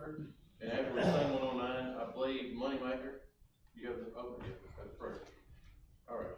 Rutherford, and after we sing 109, I believe Moneymaker, you have the, oh, yeah, that's prayer. All right.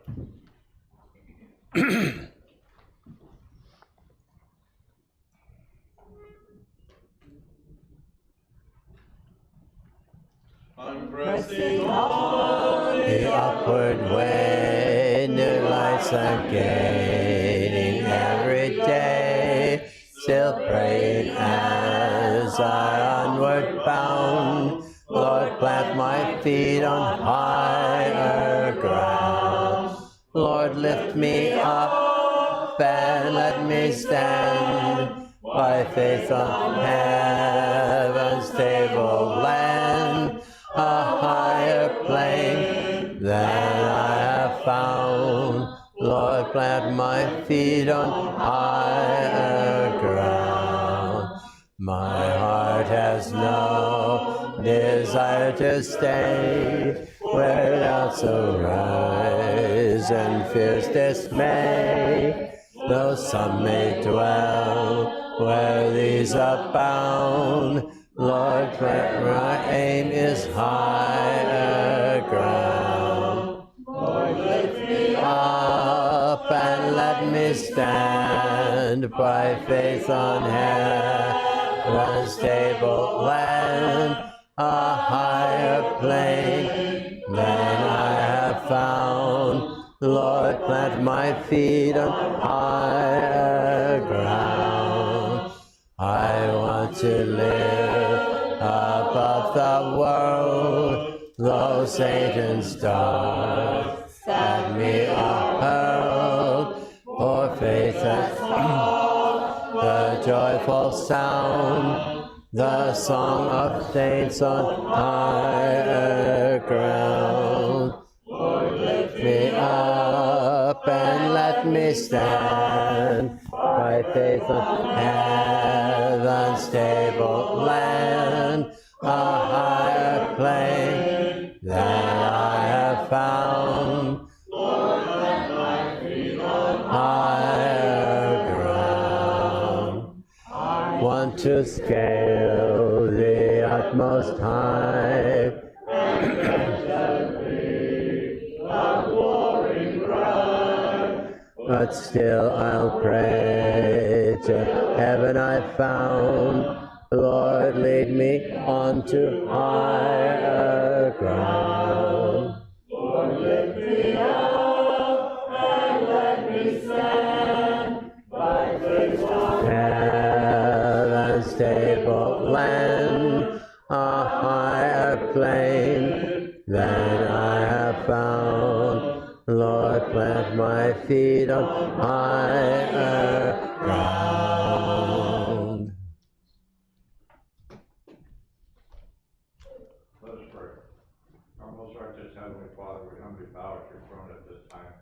I'm pressing on the upward way, new lights I'm gaining every day, still praying as I onward bound. Lord, plant my feet on higher ground. Lord, lift me up and let me stand by faith on heaven's stable land, a higher plane than I have found. Lord, plant my feet on higher ground. My heart has no desire to stay where doubts arise and fears dismay. Though some may dwell where these abound, Lord, my aim is higher ground. Lord, lift me up and let me stand by faith on heaven's stable land, a higher plane than I have found. Lord, plant my feet on higher ground. I want to live above the world, though Satan's darts at me are hurled. For faith has the joyful sound, the song of saints on higher ground. Lord, lift me up and let me stand by faith on heaven's stable land, a higher plane than I have found. Lord, plant my feet on higher ground. I want to scale the utmost height, but still I'll pray to heaven I found. Lord, lead me on to higher ground. Lord, lift me up and let me stand by faith on heaven's stable land, a higher plane than I have found. Lord, plant my feet on higher ground. Let us pray. Our most righteous Heavenly Father, we humbly bow at your throne at this time,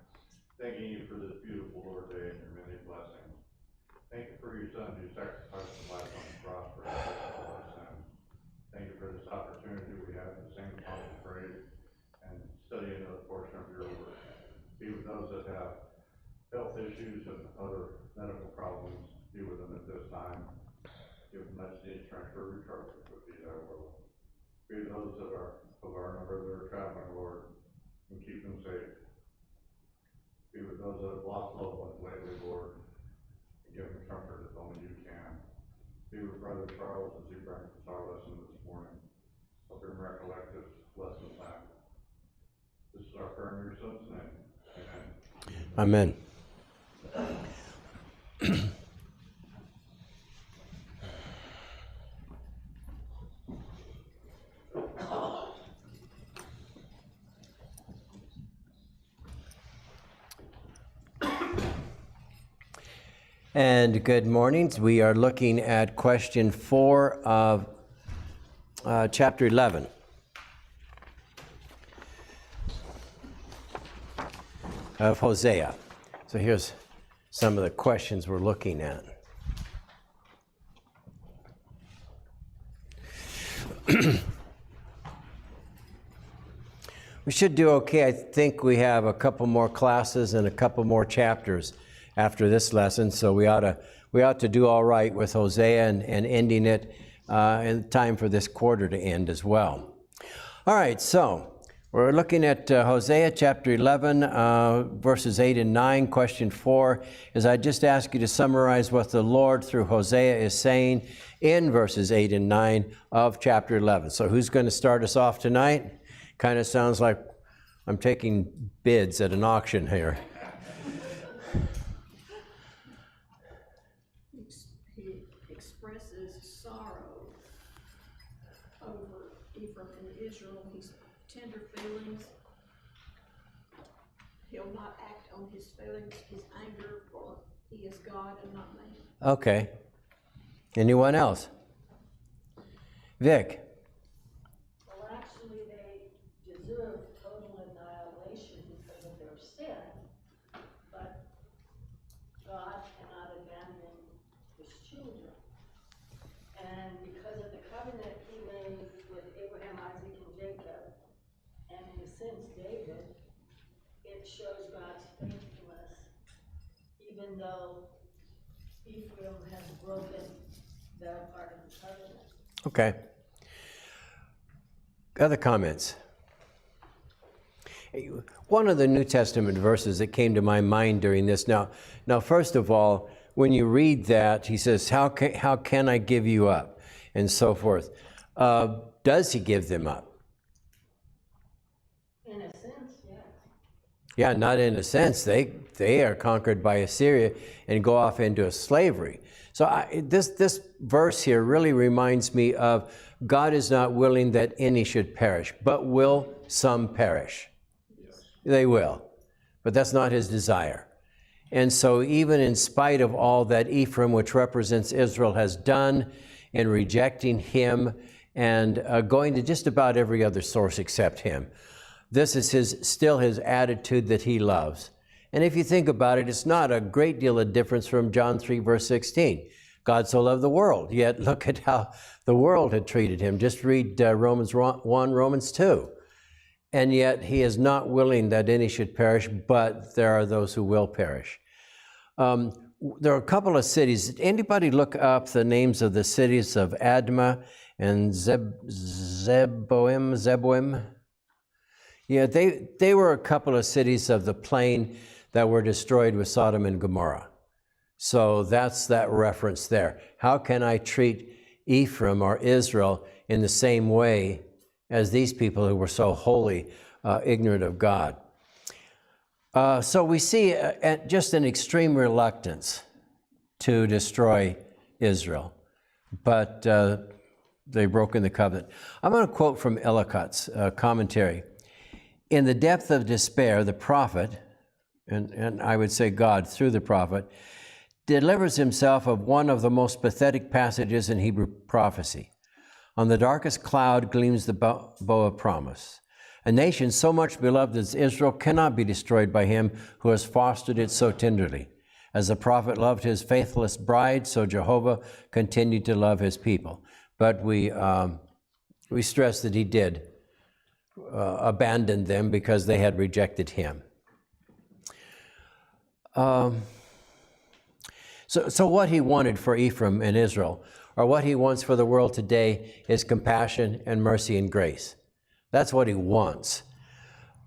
thanking you for this beautiful Lord Day and your many blessings. Thank you for your Son who sacrificed his life on the cross for our sins. Thank you for this opportunity we have to sing the song of praise and study another portion of your word. Be with those that have health issues and other medical problems. Be with them at this time. Give them much needed strength for recovery, but be thy will. Be with those that are of our number that are traveling, Lord, and keep them safe. Be with those that have lost loved ones lately, Lord, and give them comfort as only you can. Be with Brother Charles as he brings us our lesson this morning. Help him recollect his lesson plan. This is our prayer in your Son's name. Amen. And good mornings. We are looking at question 4 of chapter 11. Of Hosea. So here's some of the questions we're looking at. We should do okay. I think we have a couple more classes and a couple more chapters after this lesson, so we ought to do all right with Hosea and ending it and time for this quarter to end as well. All right, so we're looking at Hosea chapter 11, verses 8 and 9. Question 4 is I just ask you to summarize what the Lord through Hosea is saying in verses 8 and 9 of chapter 11. So who's going to start us off tonight? Kind of sounds like I'm taking bids at an auction here. He expresses sorrow over Ephraim and Israel. He's tender feelings. He'll not act on his feelings, his anger, for he is God and not man. Okay. Anyone else? Vic? Well, actually, they deserve total annihilation because of their sin, but God cannot abandon his children. And because of the covenant he made with Abraham, Isaac, and Jacob, and in a sense David, it shows God's faithfulness, even though Ephraim has broken their part of the covenant. Okay. Other comments? One of the New Testament verses that came to my mind during this. Now, first of all, when you read that, he says, how can I give you up? And so forth. Does he give them up? In a sense, yes. Yeah, not in a sense. They are conquered by Assyria and go off into a slavery. So this verse here really reminds me of God is not willing that any should perish, but will some perish? Yes. They will, but that's not his desire. And so even in spite of all that Ephraim, which represents Israel, has done in rejecting him and going to just about every other source except him, this is still his attitude that he loves. And if you think about it, it's not a great deal of difference from John 3, verse 16. God so loved the world, yet look at how the world had treated him. Just read Romans 1, Romans 2. And yet he is not willing that any should perish, but there are those who will perish. There are a couple of cities. Did anybody look up the names of the cities of Admah and Zeboim? Yeah, they were a couple of cities of the plain that were destroyed with Sodom and Gomorrah. So that's that reference there. How can I treat Ephraim or Israel in the same way as these people who were so wholly ignorant of God? So we see just an extreme reluctance to destroy Israel, but they've broken the covenant. I'm going to quote from Ellicott's commentary. In the depth of despair, the prophet, and I would say God through the prophet, delivers himself of one of the most pathetic passages in Hebrew prophecy. On the darkest cloud gleams the bow of promise. A nation so much beloved as Israel cannot be destroyed by him who has fostered it so tenderly. As the prophet loved his faithless bride, so Jehovah continued to love his people. But we stress that he did abandon them because they had rejected him. So what he wanted for Ephraim and Israel, or what he wants for the world today, is compassion and mercy and grace. That's what he wants.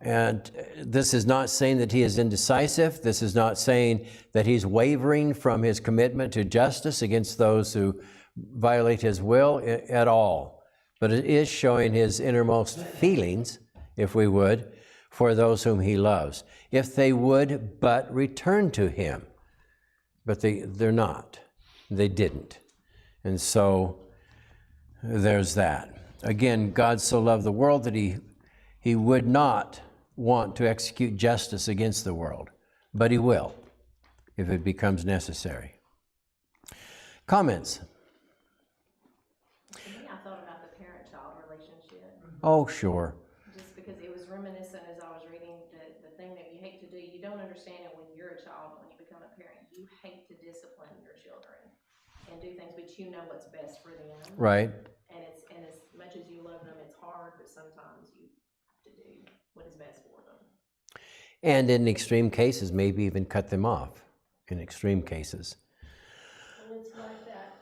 And this is not saying that he is indecisive. This is not saying that he's wavering from his commitment to justice against those who violate his will at all. But it is showing his innermost feelings, if we would, for those whom he loves. If they would but return to him. But they're not. They didn't. And so there's that. Again, God so loved the world that he would not want to execute justice against the world, but he will if it becomes necessary. Comments? To me, I thought about the parent-child relationship. Oh, sure. Just because it was reminiscent as I was reading the thing that you hate to do. You don't understand it when you're a child, but when you become a parent, you hate to discipline your children and do things, but you know what's best for them. Right. And as much as you love them, it's hard, but sometimes you have to do what is best for them. And in extreme cases, maybe even cut them off in extreme cases. Well, it's like that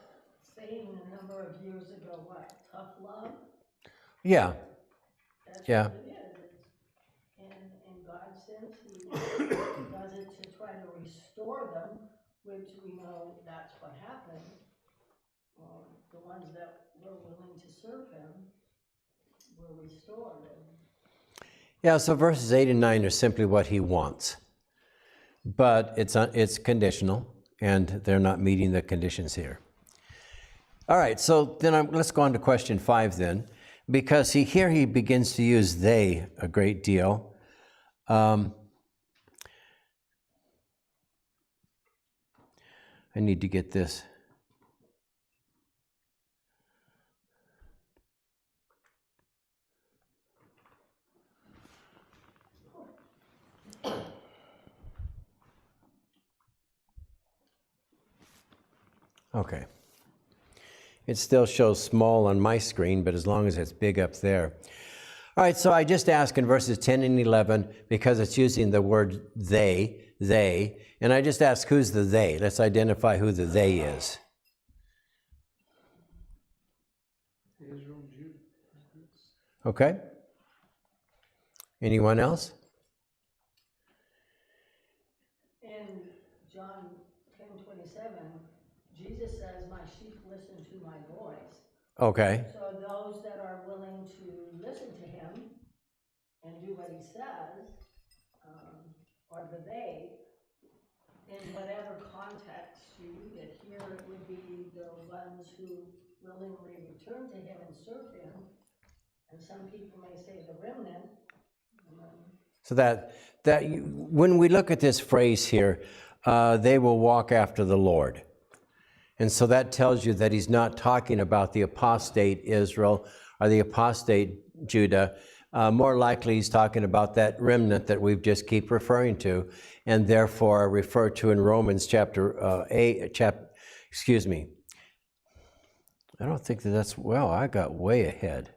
saying a number of years ago love. Yeah, That's Yeah. what it is. In God's sense, he does it to try to restore them, which we know that's what happened. The ones that were willing to serve him were restored. yeah. So verses 8 and 9 are simply what he wants, but it's conditional, and they're not meeting the conditions here. All right, so then let's go on to question 5 then, because here he begins to use they a great deal. I need to get this. Okay. It still shows small on my screen, but as long as it's big up there. All right, so I just asked in verses 10 and 11, because it's using the word they, and I just asked who's the they. Let's identify who the they is. Israel, Judah. Okay? Anyone else? In John 10:27, Jesus says, "My sheep listen to my voice." Okay. So those that are willing to listen to him and do what he says are the they. In whatever context you read it, here it would be the ones who willingly return to him and serve him. And some people may say the remnant. So when we look at this phrase here, they will walk after the Lord. And so that tells you that he's not talking about the apostate Israel or the apostate Judah. More likely he's talking about that remnant that we've just keep referring to, and therefore refer to in Romans chapter 8, excuse me. I don't think that's, well, I got way ahead.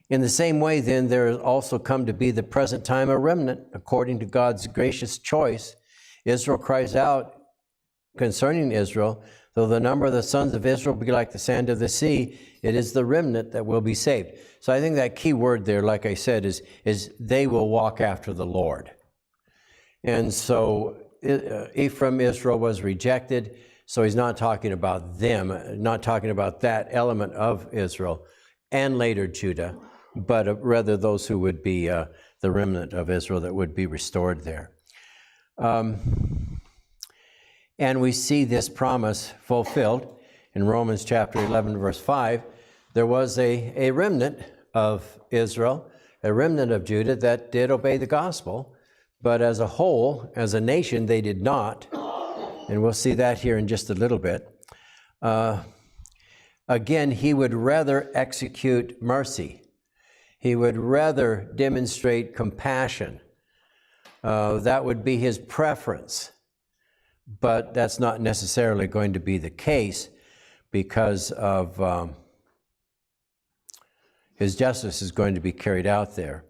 In the same way, then, there has also come to be the present time a remnant, according to God's gracious choice. Israel cries out concerning Israel, though the number of the sons of Israel be like the sand of the sea, it is the remnant that will be saved. So I think that key word there, like I said, is they will walk after the Lord. And so Ephraim, Israel was rejected, so he's not talking about them, not talking about that element of Israel, and later Judah, but rather those who would be the remnant of Israel that would be restored there. And we see this promise fulfilled in Romans chapter 11, verse 5. There was a remnant of Israel, a remnant of Judah that did obey the gospel, but as a whole, as a nation, they did not. And we'll see that here in just a little bit. Again, he would rather execute mercy. He would rather demonstrate compassion. That would be his preference. But that's not necessarily going to be the case because of his justice is going to be carried out there.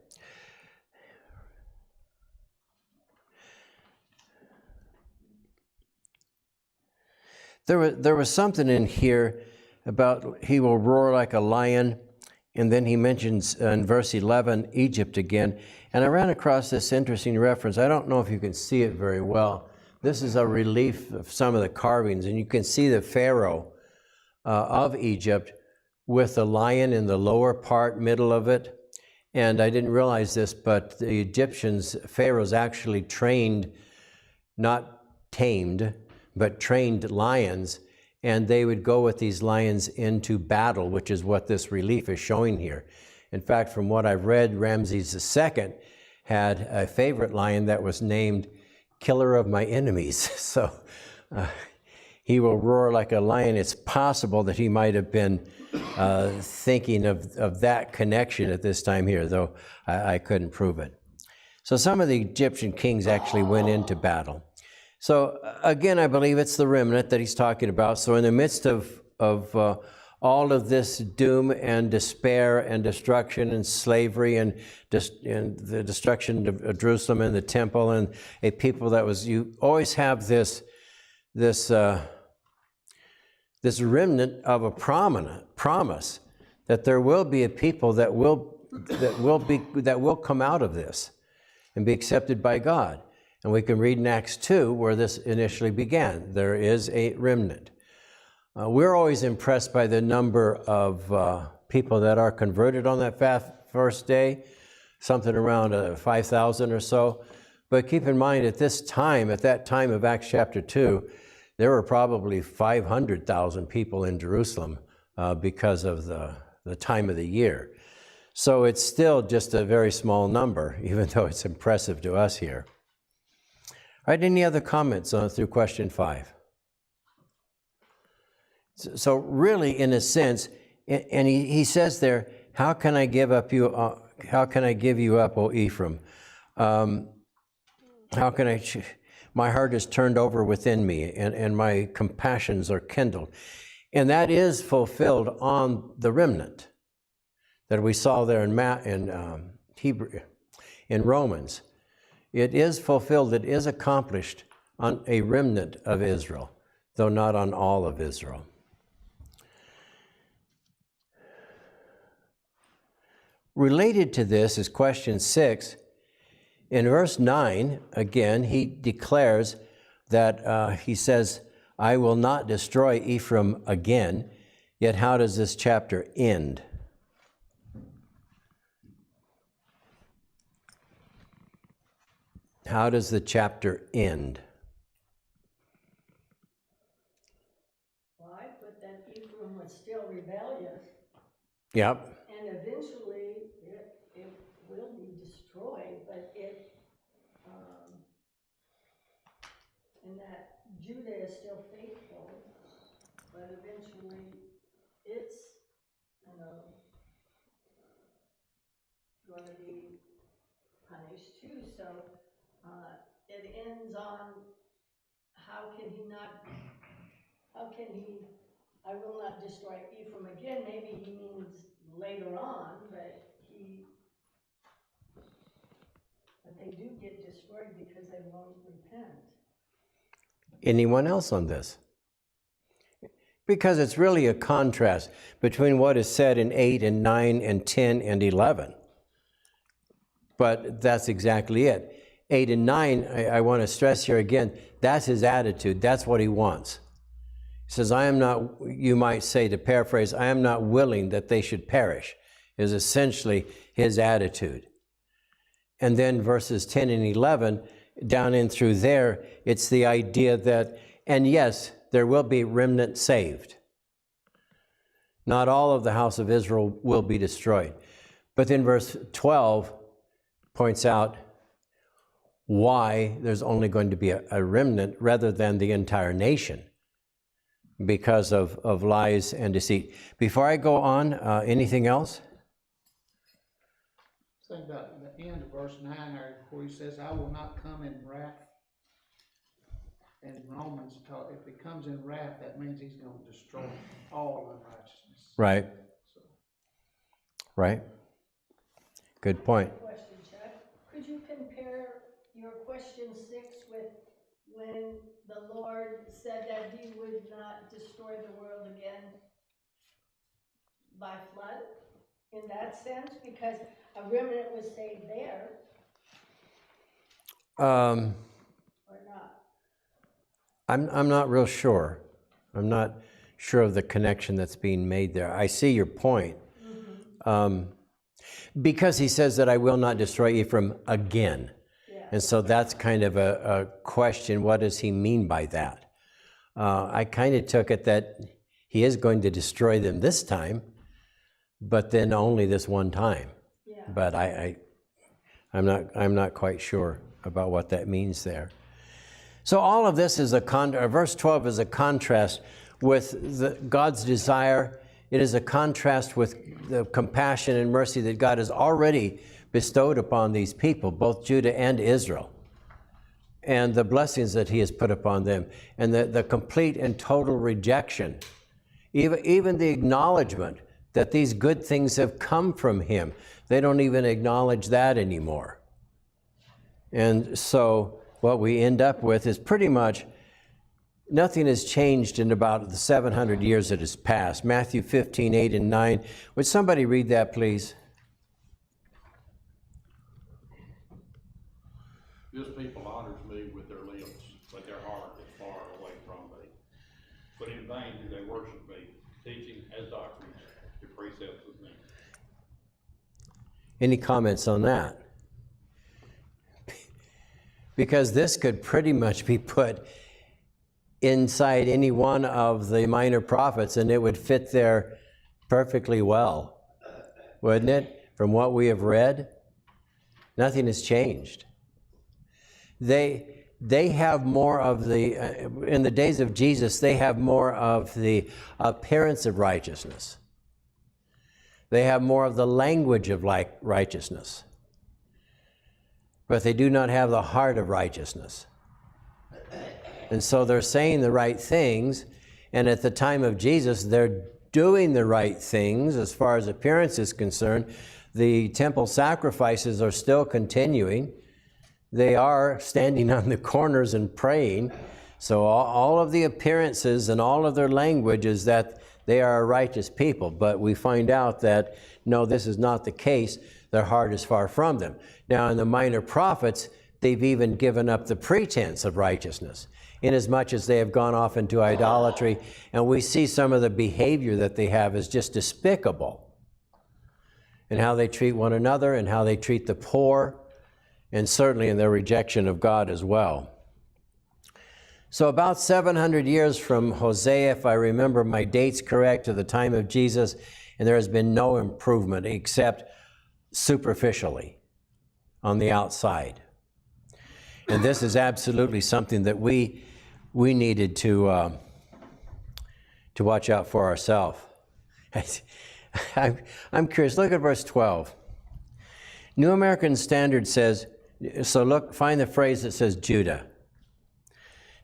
There was something in here about he will roar like a lion, and then he mentions in verse 11 Egypt again. And I ran across this interesting reference. I don't know if you can see it very well. This is a relief of some of the carvings, and you can see the Pharaoh of Egypt with the lion in the lower part, middle of it. And I didn't realize this, but the Egyptians, pharaohs actually trained, not tamed, but trained lions, and they would go with these lions into battle, which is what this relief is showing here. In fact, from what I've read, Ramses II had a favorite lion that was named Killer of My Enemies. So he will roar like a lion. It's possible that he might have been thinking of that connection at this time here, though I couldn't prove it. So some of the Egyptian kings actually went into battle. So again, I believe it's the remnant that he's talking about. So in the midst of all of this doom and despair and destruction and slavery and the destruction of Jerusalem and the temple and a people that was, you always have this remnant of a promise that there will be a people that will come out of this and be accepted by God. And we can read in Acts 2 where this initially began. There is a remnant. We're always impressed by the number of people that are converted on that first day, something around 5,000 or so. But keep in mind, at that time of Acts chapter 2, there were probably 500,000 people in Jerusalem because of the time of the year. So it's still just a very small number, even though it's impressive to us here. All right, any other comments through question 5? So really, in a sense, and he says there, how can I give you up, O Ephraim? How can my heart is turned over within me, and my compassions are kindled. And that is fulfilled on the remnant that we saw there in Romans. It is fulfilled, it is accomplished on a remnant of Israel, though not on all of Israel. Related to this is question 6. In verse 9, again, he declares that, he says, I will not destroy Ephraim again. Yet how does this chapter end? How does the chapter end? Well, I put that Ephraim was still rebellious, Yep. and eventually it will be destroyed, but and that Judah is still faithful, but eventually it's, going to be punished too. So it ends on I will not destroy Ephraim again. Maybe he means later on, but they do get destroyed because they won't repent. Anyone else on this? Because it's really a contrast between what is said in 8 and 9 and 10 and 11. But that's exactly it. 8 and 9, I want to stress here again, that's his attitude. That's what he wants. He says, I am not, you might say, to paraphrase, I am not willing that they should perish, is essentially his attitude. And then verses 10 and 11, down in through there, it's the idea that, and yes, there will be remnant saved. Not all of the house of Israel will be destroyed. But then verse 12 points out why there's only going to be a remnant rather than the entire nation because of lies and deceit. Before I go on, anything else? Think about the end of verse 9 there, where he says, I will not come in wrath. And Romans taught, if he comes in wrath, that means he's going to destroy all unrighteousness. Right. So. Right. Good point. Question, Chuck. Could you compare your question 6 with when the Lord said that he would not destroy the world again by flood? In that sense, because a remnant was saved there, or not? I'm not real sure. I'm not sure of the connection that's being made there. I see your point. Mm-hmm. Because he says that I will not destroy Ephraim again. Yeah. And so that's kind of a question. What does he mean by that? I kind of took it that he is going to destroy them this time, but then only this one time. Yeah. But I'm not quite sure about what that means there. So all of this is verse 12 is a contrast with God's desire. It is a contrast with the compassion and mercy that God has already bestowed upon these people, both Judah and Israel, and the blessings that he has put upon them, and the complete and total rejection, even the acknowledgement that these good things have come from him. They don't even acknowledge that anymore. And so what we end up with is pretty much nothing has changed in about the 700 years that has passed. Matthew 15, 8 and 9. Would somebody read that, please? This people honors me with their lips, but their heart is far away from me. But in vain do they worship me, teaching as doctrines the precepts of men. Any comments on that? Because this could pretty much be put inside any one of the minor prophets and it would fit there perfectly well, wouldn't it? From what we have read, nothing has changed. They have more of the, in the days of Jesus, they have more of the appearance of righteousness. They have more of the language of righteousness. But they do not have the heart of righteousness. And so they're saying the right things, and at the time of Jesus, they're doing the right things as far as appearance is concerned. The temple sacrifices are still continuing. They are standing on the corners and praying. So all of the appearances and all of their language is that they are a righteous people. But we find out that, no, this is not the case. Their heart is far from them. Now, in the minor prophets, they've even given up the pretense of righteousness, inasmuch as they have gone off into idolatry, and we see some of the behavior that they have is just despicable, and how they treat one another and how they treat the poor, and certainly in their rejection of God as well. So about 700 years from Hosea, if I remember my dates correct, to the time of Jesus, and there has been no improvement except superficially on the outside. And this is absolutely something that we needed to watch out for ourselves. I'm curious. Look at verse 12. New American Standard says, so look, find the phrase that says Judah.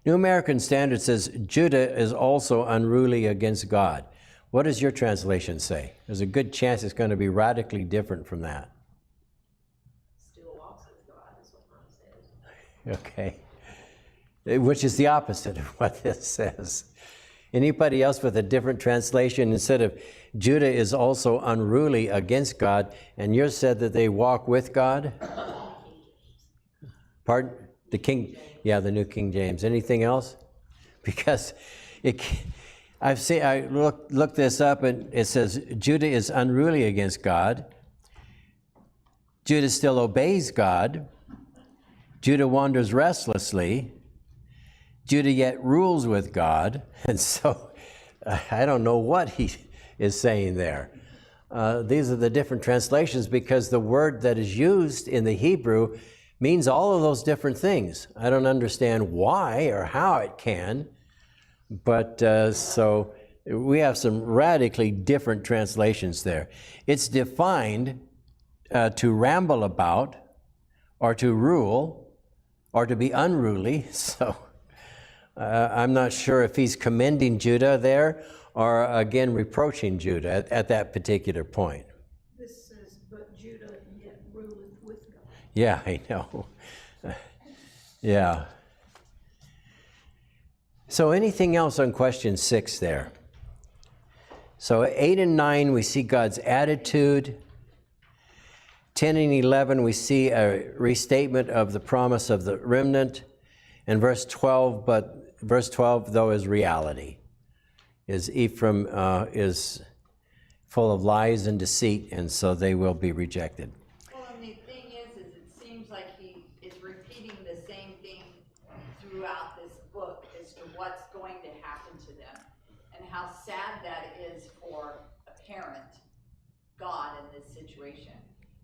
New American Standard says, Judah is also unruly against God. What does your translation say? There's a good chance it's going to be radically different from that. Still walks with God, is what mine says. Okay. Which is the opposite of what this says. Anybody else with a different translation, instead of Judah is also unruly against God, and yours said that they walk with God? Pardon? The King, yeah, the New King James. Anything else? Because I looked this up, and it says Judah is unruly against God. Judah still obeys God. Judah wanders restlessly. Judah yet rules with God. And so I don't know what he is saying there. These are the different translations because the word that is used in the Hebrew means all of those different things. I don't understand why or how it can, but so we have some radically different translations there. It's defined to ramble about, or to rule, or to be unruly. So I'm not sure if he's commending Judah there, or again reproaching Judah at that particular point. This says, but Judah yet ruleth with God. Yeah, I know. Yeah. So anything else on question 6 there? So 8 and 9, we see God's attitude. 10 and 11, we see a restatement of the promise of the remnant. And verse 12, but verse 12, though, is reality. Is Ephraim is full of lies and deceit, and so they will be rejected. Well, and the thing is it seems like he is repeating the same thing throughout this book as to what's going to happen to them, and how sad that is for a parent, God, in this situation,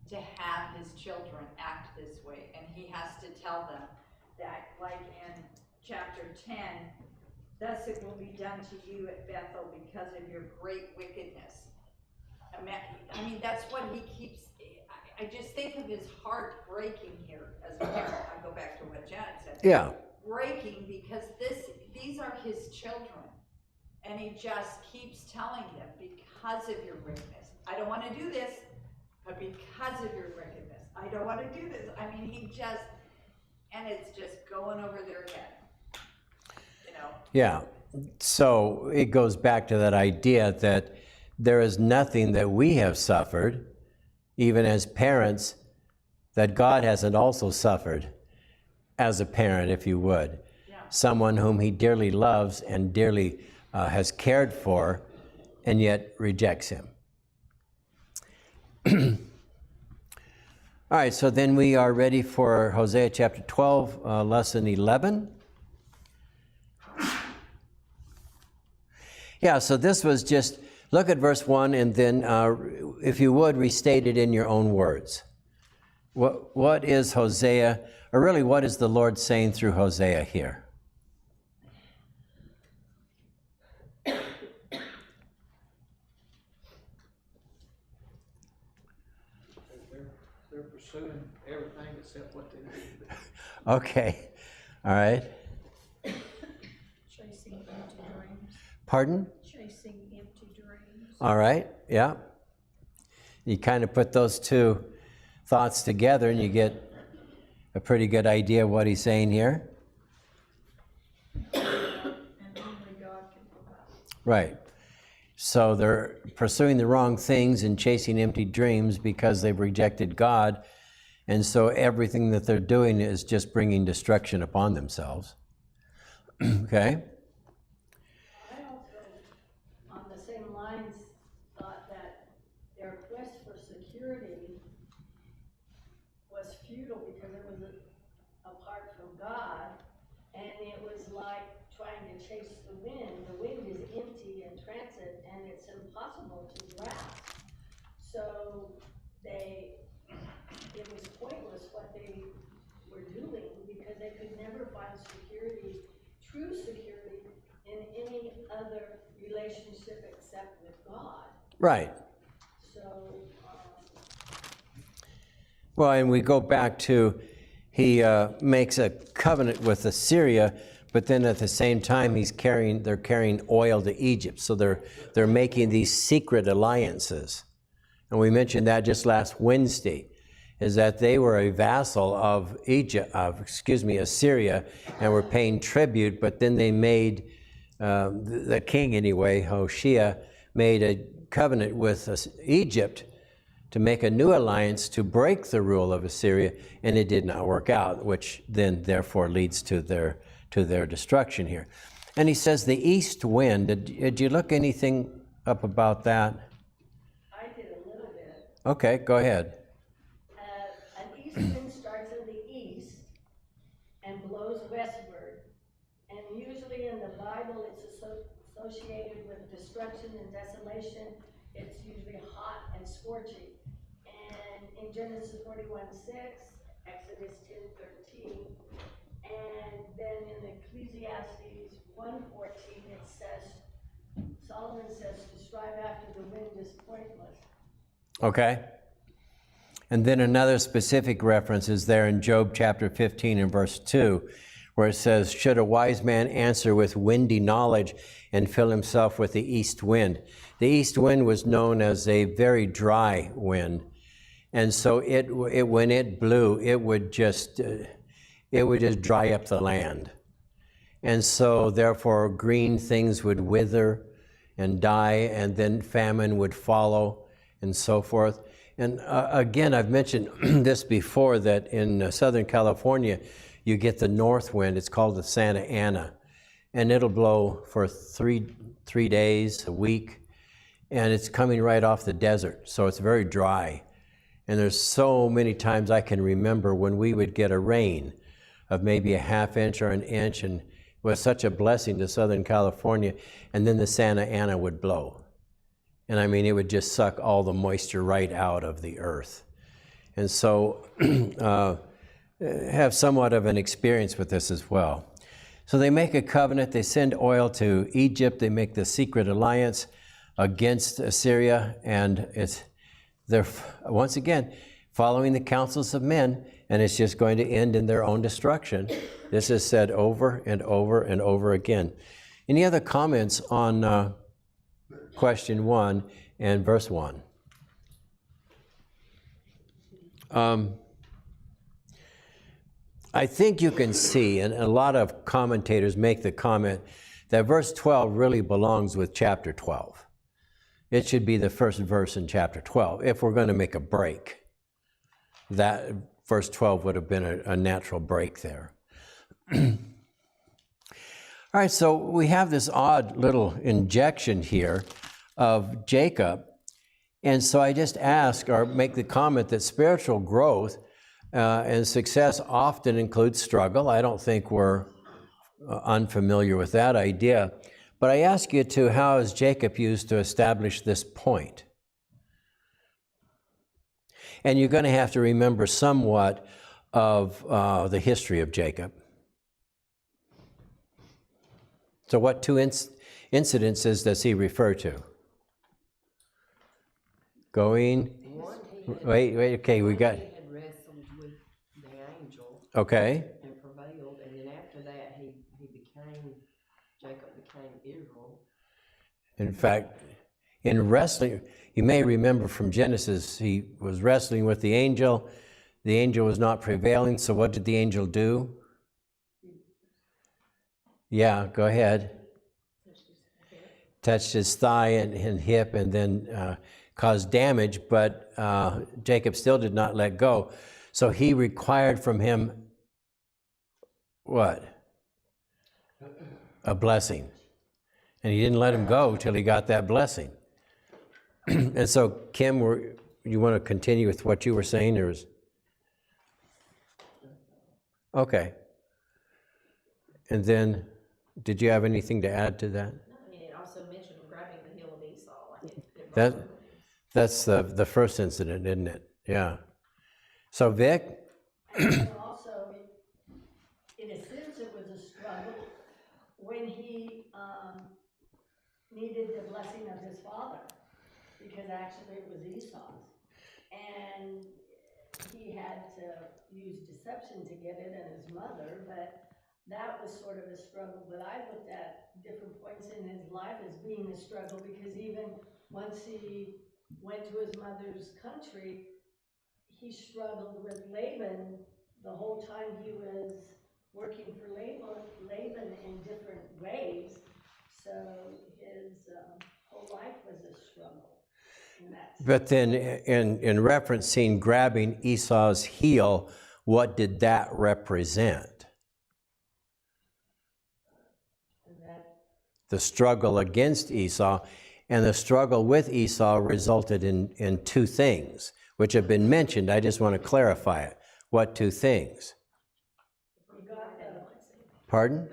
to have his children act this way. And he has to tell them that, like in chapter 10, thus it will be done to you at Bethel because of your great wickedness. I mean, that's what he keeps. I just think of his heart breaking here as a parent. I go back to what Janet said. Yeah. Breaking because these are his children. And he just keeps telling them, because of your wickedness. I don't want to do this, but because of your wickedness. I don't want to do this. I mean, and it's just going over their head. You Yeah. So it goes back to that idea that there is nothing that we have suffered, even as parents, that God hasn't also suffered as a parent, if you would. Someone whom he dearly loves and dearly has cared for, and yet rejects him. All right, so then we are ready for Hosea chapter 12, lesson 11. Yeah, so this was just, look at verse 1 and then, if you would, restate it in your own words. What is Hosea, or really what is the Lord saying through Hosea here? They're pursuing everything except what they need. Okay, all right. Chasing empty dreams. Pardon? Chasing empty dreams. All right, yeah. You kind of put those two thoughts together and you get a pretty good idea of what he's saying here. And only God can provide. Right. So they're pursuing the wrong things and chasing empty dreams because they've rejected God. And so everything that they're doing is just bringing destruction upon themselves. Okay? I also, on the same lines, thought that their quest for security was futile because it was apart from God, and it was like trying to chase the wind. The wind is empty in transit, and it's impossible to grasp. So it was pointless what they were doing because they could never find security, true security, in any other relationship except with God. Right. So, Well, and we go back to, he makes a covenant with Assyria, but then at the same time they're carrying oil to Egypt. So they're making these secret alliances. And we mentioned that just last Wednesday, is that they were a vassal of Assyria, and were paying tribute, but then they made, the king anyway, Hoshea, made a covenant with Egypt to make a new alliance to break the rule of Assyria, and it did not work out, which then therefore leads to their destruction here. And he says the east wind, did you look anything up about that? I did a little bit. Okay, go ahead. An east wind starts in the east and blows westward, and usually in the Bible it's associated with destruction and desolation. It's usually hot and scorching. And in Genesis 41:6, Exodus 10:13, and then in Ecclesiastes 1:14 it says, Solomon says to strive after the wind is pointless. Okay. And then another specific reference is there in Job chapter 15 and verse 2, where it says, should a wise man answer with windy knowledge and fill himself with the east wind? The east wind was known as a very dry wind. And so when it blew, it would just dry up the land. And so therefore green things would wither and die, and then famine would follow and so forth. And again, I've mentioned this before, that in Southern California, you get the north wind. It's called the Santa Ana. And it'll blow for three days, a week. And it's coming right off the desert. So it's very dry. And there's so many times I can remember when we would get a rain of maybe a half inch or an inch, and it was such a blessing to Southern California. And then the Santa Ana would blow. And I mean, it would just suck all the moisture right out of the earth. And so have somewhat of an experience with this as well. So they make a covenant, they send oil to Egypt, they make the secret alliance against Assyria, and they're once again following the counsels of men, and it's just going to end in their own destruction. This is said over and over and over again. Any other comments on question 1 and verse 1? I think you can see, and a lot of commentators make the comment, that verse 12 really belongs with chapter 12. It should be the first verse in chapter 12. If we're going to make a break, that verse 12 would have been a natural break there. All right, so we have this odd little injection here of Jacob. And so I just ask or make the comment that spiritual growth and success often includes struggle. I don't think we're unfamiliar with that idea. But I ask you to, how is Jacob used to establish this point? And you're going to have to remember somewhat of the history of Jacob. So what two incidences does he refer to? Okay, we got... He had wrestled with the angel. Okay. And prevailed, and then after that, Jacob became Israel. In fact, in wrestling, you may remember from Genesis, he was wrestling with the angel. The angel was not prevailing, so what did the angel do? Yeah, go ahead. Touched his thigh and hip, and then caused damage, but Jacob still did not let go. So he required from him what? A blessing. And he didn't let him go till he got that blessing. And so, Kim, you want to continue with what you were saying? Okay. And then, did you have anything to add to that? No, I mean, it also mentioned grabbing the heel of Esau. That's the first incident, isn't it? Yeah. So, Vic? And also, in a sense, it was a struggle when he needed the blessing of his father, because actually it was Esau's. And he had to use deception to get it, and his mother, but that was sort of a struggle. But I looked at different points in his life as being a struggle, because even once he went to his mother's country, he struggled with Laban the whole time he was working for Laban in different ways. So his whole life was a struggle. But then in referencing grabbing Esau's heel, what did that represent? The struggle against Esau. And the struggle with Esau resulted in two things, which have been mentioned. I just want to clarify it. What two things? Pardon?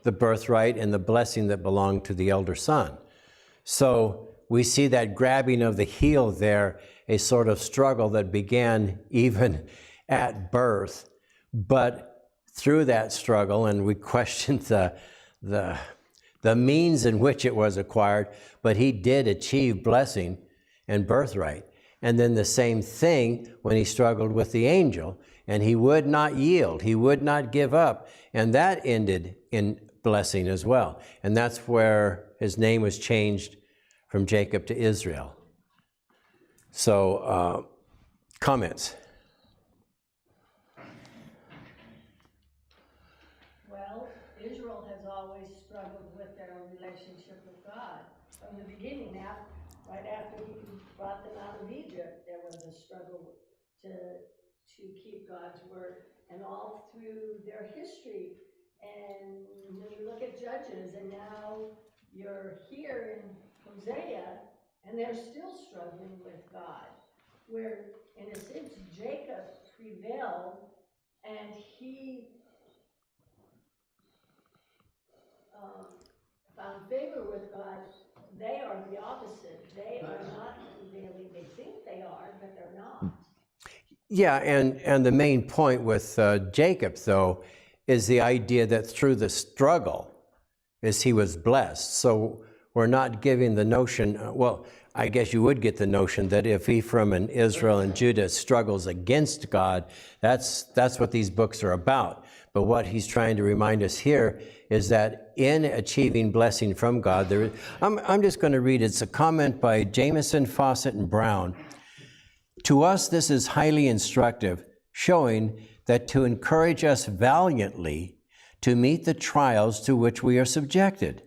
The birthright and the blessing that belonged to the elder son. So we see that grabbing of the heel there, a sort of struggle that began even at birth. But through that struggle, and we questioned the means in which it was acquired, but he did achieve blessing and birthright. And then the same thing when he struggled with the angel, and he would not yield, he would not give up, and that ended in blessing as well. And that's where his name was changed from Jacob to Israel. So, comments? Well, Israel has always struggled with their relationship with God. From the beginning, right after he brought them out of Egypt, there was a struggle to keep God's word, and all through their history. And when you look at Judges, and now you're here in Hosea, and they're still struggling with God, where in a sense Jacob prevailed, and he found favor with God. They are the opposite. They are not prevailing. They think they are, but they're not. Yeah, and the main point with Jacob, though, is the idea that through the struggle is he was blessed. So we're not giving the notion, well, I guess you would get the notion that if Ephraim and Israel and Judah struggles against God, that's what these books are about. But what he's trying to remind us here is that in achieving blessing from God, I'm just going to read, it's a comment by Jameson, Fawcett, and Brown. To us, this is highly instructive, showing that to encourage us valiantly to meet the trials to which we are subjected.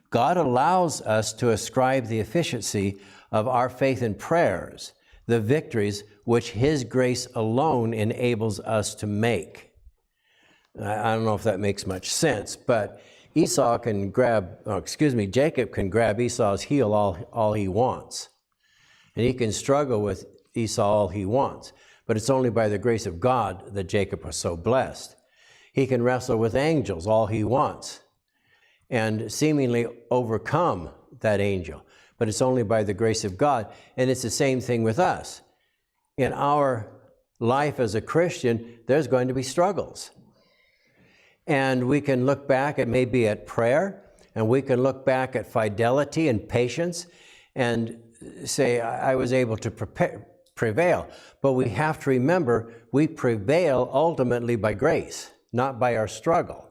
God allows us to ascribe the efficiency of our faith and prayers, the victories which His grace alone enables us to make. I don't know if that makes much sense, but Jacob can grab Esau's heel all he wants. And he can struggle with Esau all he wants, but it's only by the grace of God that Jacob was so blessed. He can wrestle with angels all he wants and seemingly overcome that angel, but it's only by the grace of God. And it's the same thing with us. In our life as a Christian, there's going to be struggles. And we can look back at prayer, and we can look back at fidelity and patience and say, I was able to prevail. But we have to remember, we prevail ultimately by grace, not by our struggle,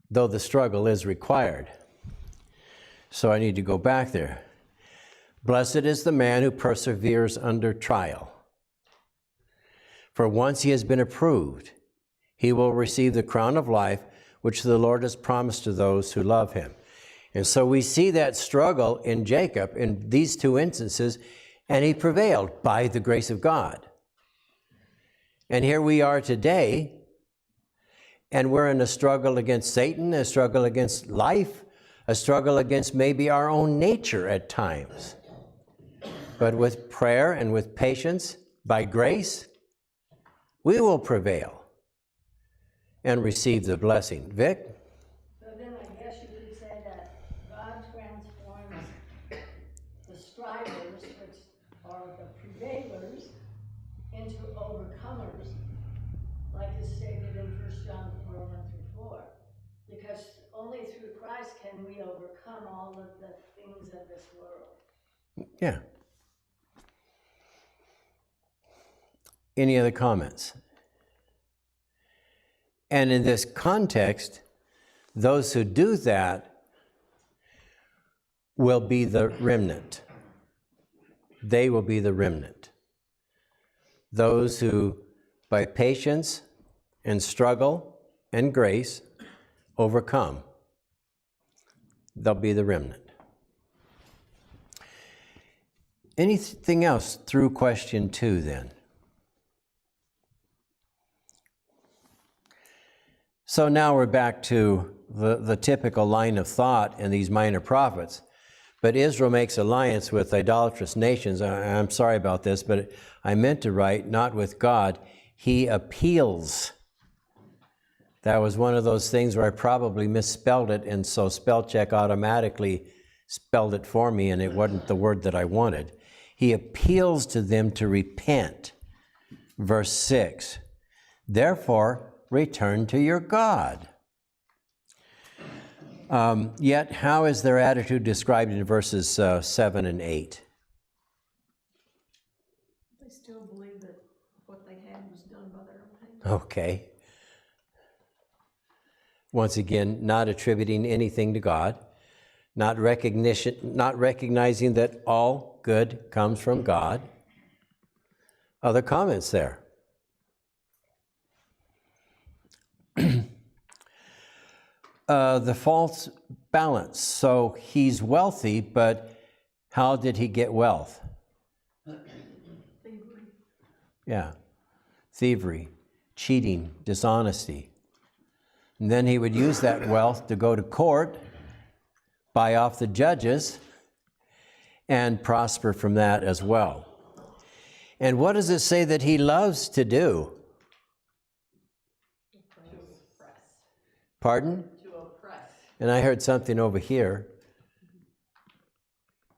though the struggle is required. So I need to go back there. Blessed is the man who perseveres under trial. For once he has been approved, he will receive the crown of life, which the Lord has promised to those who love him. And so we see that struggle in Jacob in these two instances, and he prevailed by the grace of God. And here we are today, and we're in a struggle against Satan, a struggle against life, a struggle against maybe our own nature at times. But with prayer and with patience, by grace, we will prevail and receive the blessing. Vic? So then I guess you could say that God transforms the strivers, which are the prevailers, into overcomers, like is stated in 1 John 4:1-4. Because only through Christ can we overcome all of the things of this world. Yeah. Any other comments? And in this context, those who do that will be the remnant. They will be the remnant. Those who, by patience and struggle and grace, overcome. They'll be the remnant. Anything else through question 2 then? So now we're back to the typical line of thought in these minor prophets. But Israel makes alliance with idolatrous nations. I'm sorry about this, but I meant to write, not with God. He appeals. That was one of those things where I probably misspelled it, and so spell check automatically spelled it for me, and it wasn't the word that I wanted. He appeals to them to repent. Verse 6, therefore, return to your God. Yet, how is their attitude described in verses 7 and 8? They still believe that what they had was done by their own hand. Okay. Once again, not attributing anything to God, not recognizing that all good comes from God. Other comments there? The false balance. So he's wealthy, but how did he get wealth? Thievery. Yeah, thievery, cheating, dishonesty. And then he would use that wealth to go to court, buy off the judges, and prosper from that as well. And what does it say that he loves to do? Pardon? To oppress. And I heard something over here.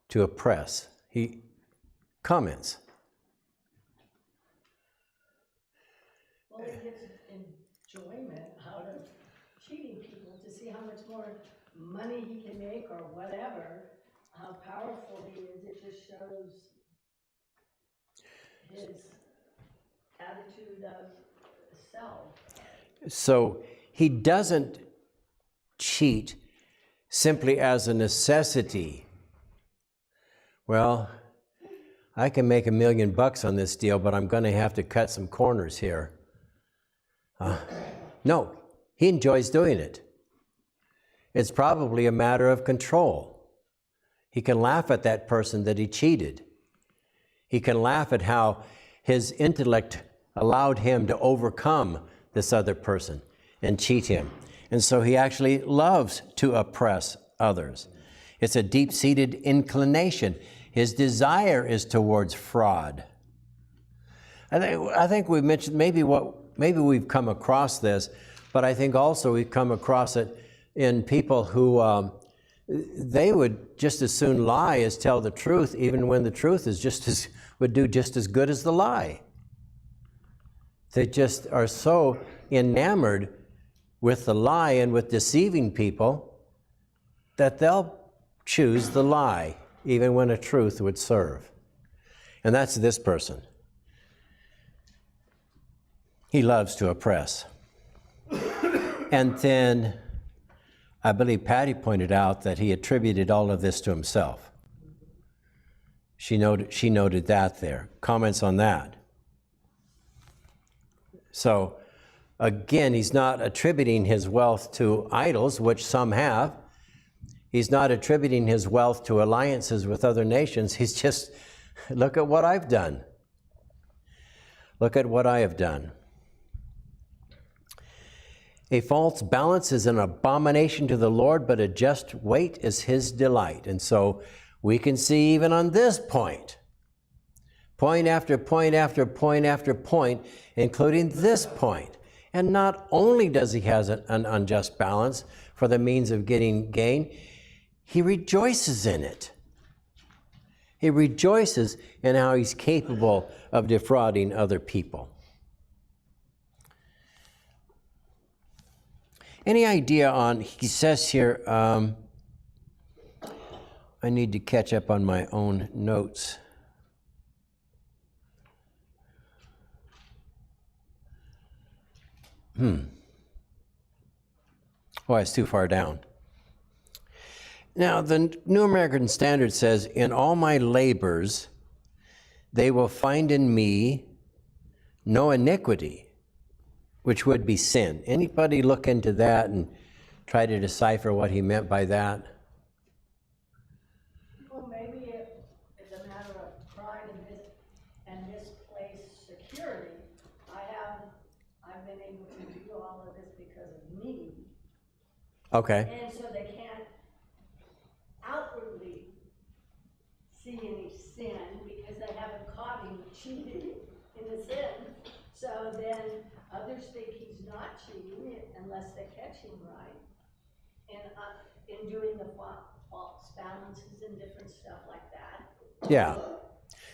To oppress. He comments. Well, he gets enjoyment out of cheating people to see how much more money he can make or whatever, how powerful he is. It just shows his attitude of self. So he doesn't cheat simply as a necessity. Well, I can make $1 million on this deal, but I'm going to have to cut some corners here. No, he enjoys doing it. It's probably a matter of control. He can laugh at that person that he cheated. He can laugh at how his intellect allowed him to overcome this other person and cheat him. And so he actually loves to oppress others. It's a deep-seated inclination. His desire is towards fraud. I think we've mentioned maybe we've come across this, but I think also we've come across it in people who they would just as soon lie as tell the truth, even when the truth is would do just as good as the lie. They just are so enamored with the lie and with deceiving people that they'll choose the lie, even when a truth would serve. And that's this person. He loves to oppress. And then I believe Patty pointed out that he attributed all of this to himself. She noted that there. Comments on that? So, again, he's not attributing his wealth to idols, which some have. He's not attributing his wealth to alliances with other nations. He's just, look at what I've done. Look at what I have done. A false balance is an abomination to the Lord, but a just weight is his delight. And so we can see even on this point after point after point after point, including this point. And not only does he has an unjust balance for the means of getting gain, he rejoices in it. He rejoices in how he's capable of defrauding other people. Any idea on, he says here, I need to catch up on my own notes. Oh, it's too far down. Now, the New American Standard says, in all my labors, they will find in me no iniquity, which would be sin. Anybody look into that and try to decipher what he meant by that? Well, maybe it's a matter of pride and misplaced security. I've been able to do all of this because of me. Okay. And so they can't outwardly see any sin because they haven't caught him cheating in a sin. So then others think he's not cheating unless they catch him right. And in doing the false balances and different stuff like that. Yeah.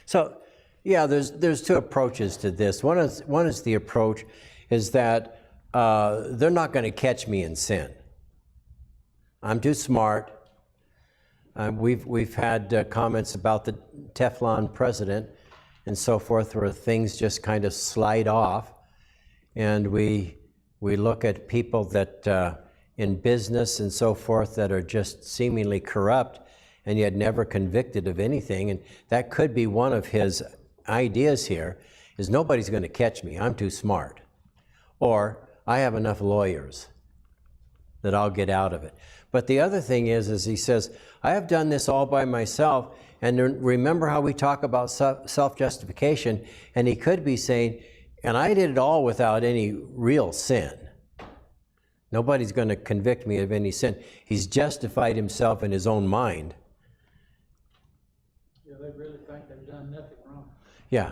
So, yeah, there's two approaches to this. One is the approach is that they're not going to catch me in sin. I'm too smart. We've had comments about the Teflon president and so forth, where things just kind of slide off, and we look at people that in business and so forth that are just seemingly corrupt and yet never convicted of anything, and that could be one of his ideas here, is nobody's going to catch me, I'm too smart, or I have enough lawyers that I'll get out of it. But the other thing is he says, I have done this all by myself, and remember how we talk about self-justification, and he could be saying, and I did it all without any real sin. Nobody's going to convict me of any sin. He's justified himself in his own mind. Yeah, they really think they've done nothing wrong. Yeah.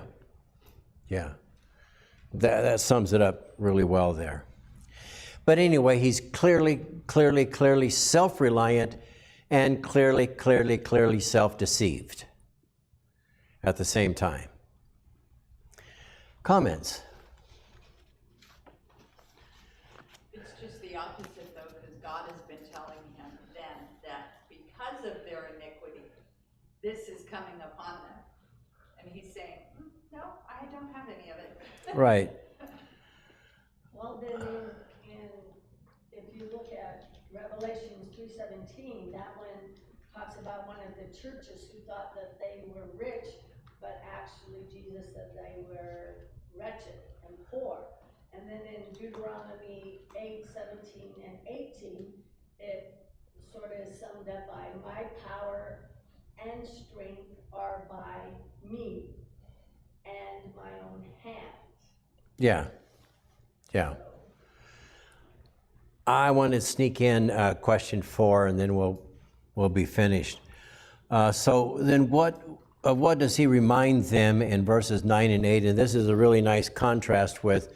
That sums it up really well there. But anyway, he's clearly self-reliant and clearly self-deceived at the same time. Comments? It's just the opposite though, because God has been telling him then that because of their iniquity, this is coming upon them. And he's saying, no, I don't have any of it. Right. Well, then if you look at Revelations 3:17, that one talks about one of the churches who thought that they were rich, but actually Jesus said they were wretched and poor. And then in Deuteronomy 8:17 and 18, it sort of is summed up by my power and strength are by me and my own hands. Yeah. Yeah. I want to sneak in question 4, and then we'll be finished. So then what does he remind them in verses 9 and 8? And this is a really nice contrast with,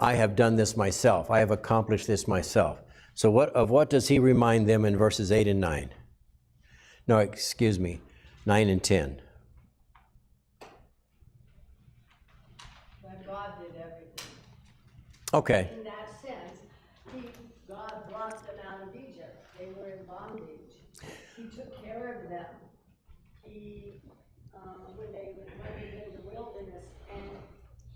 I have done this myself. I have accomplished this myself. So what does he remind them in verses 8 and 9? No, excuse me, 9 and 10. But God did everything. Okay. In that sense, God brought them out of Egypt. They were in bondage. He took care of them. When they were running in the wilderness, and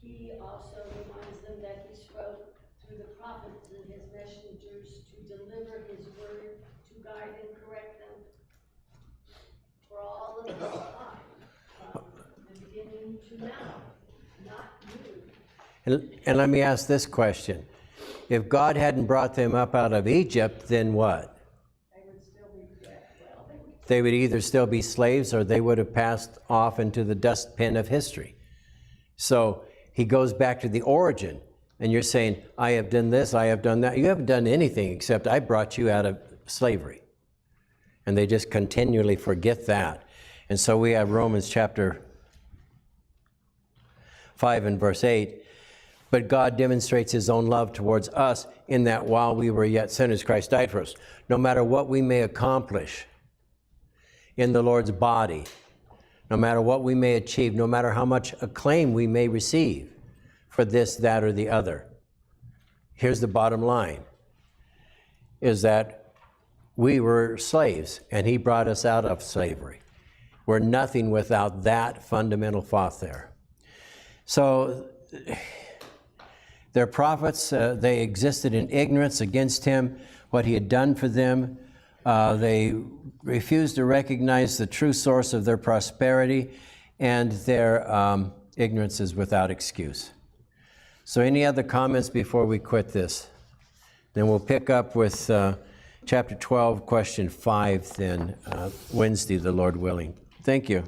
he also reminds them that he spoke through the prophets and his messengers to deliver his word, to guide and correct them for all of this time, from the beginning to now, not new. And let me ask this question. If God hadn't brought them up out of Egypt, then what? They would either still be slaves, or they would have passed off into the dustbin of history. So he goes back to the origin, and you're saying, I have done this, I have done that. You haven't done anything except I brought you out of slavery. And they just continually forget that. And so we have Romans chapter 5 and verse 8. But God demonstrates his own love towards us in that while we were yet sinners, Christ died for us. No matter what we may accomplish in the Lord's body, no matter what we may achieve, no matter how much acclaim we may receive for this, that, or the other, here's the bottom line, is that we were slaves, and he brought us out of slavery. We're nothing without that fundamental thought there. So their prophets, they existed in ignorance against him, what he had done for them. They refused to recognize the true source of their prosperity, and their ignorance is without excuse. So any other comments before we quit this? Then we'll pick up with chapter 12, question 5, then Wednesday, the Lord willing. Thank you.